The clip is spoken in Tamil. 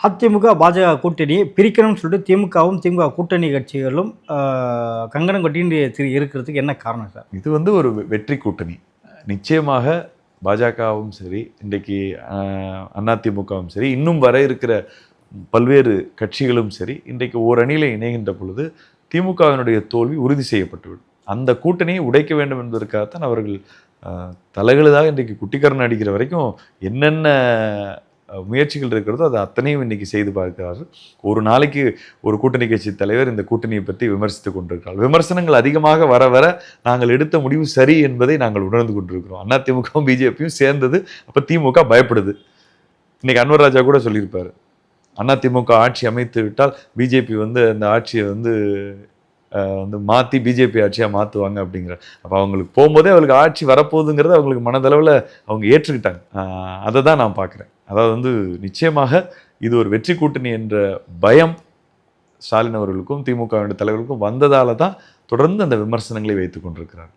அதிமுக, பாஜக கூட்டணியை பிரிக்கணும்னு சொல்லிட்டு திமுகவும், திமுக கூட்டணி கட்சிகளும் கங்கணம் கட்டின்னு இருக்கிறதுக்கு என்ன காரணம் சார்? இது ஒரு வெற்றி கூட்டணி. நிச்சயமாக பாஜகவும் சரி, இன்றைக்கு அதிமுகவும் சரி, இன்னும் வர இருக்கிற பல்வேறு கட்சிகளும் சரி, இன்றைக்கு ஓரணியில் இணைகின்ற பொழுது திமுகவினுடைய தோல்வி உறுதி செய்யப்பட்டுவிடும். அந்த கூட்டணியை உடைக்க வேண்டும் என்பதற்காகத்தான் அவர்கள் தலைகளுதாக இன்றைக்கு குட்டிக்கரணம் அடிக்கிற வரைக்கும் என்னென்ன முயற்சிகள் இருக்கிறதோ அதை அத்தனையும் இன்னைக்கு செய்து பார்க்கிறார்கள். ஒரு நாளைக்கு ஒரு கூட்டணி கட்சி தலைவர் இந்த கூட்டணியை பற்றி விமர்சித்துக் கொண்டிருக்கிறார். விமர்சனங்கள் அதிகமாக வர வர நாங்கள் எடுத்த முடிவு சரி என்பதை நாங்கள் உணர்ந்து கொண்டிருக்கிறோம். அதிமுகவும் பிஜேபியும் சேர்ந்தது அப்போ திமுக பயப்படுது. இன்னைக்கு அன்வர் ராஜா கூட சொல்லியிருப்பாரு, அதிமுக ஆட்சி அமைத்து விட்டால் பிஜேபி அந்த ஆட்சியை மாற்றி பிஜேபி ஆட்சியாக மாற்றுவாங்க அப்படிங்கிற. அப்போ அவங்களுக்கு போகும்போதே அவங்களுக்கு ஆட்சி வரப்போகுதுங்கிறத அவங்களுக்கு மனதளவில் அவங்க ஏற்றுக்கிட்டாங்க. அதை தான் நான் பார்க்குறேன். அதாவது நிச்சயமாக இது ஒரு வெற்றி கூட்டணி என்ற பயம் ஸ்டாலின் அவர்களுக்கும் திமுகவினுடைய தலைவர்களுக்கும் வந்ததால தான் தொடர்ந்து அந்த விமர்சனங்களை வைத்துக் கொண்டிருக்கிறார்.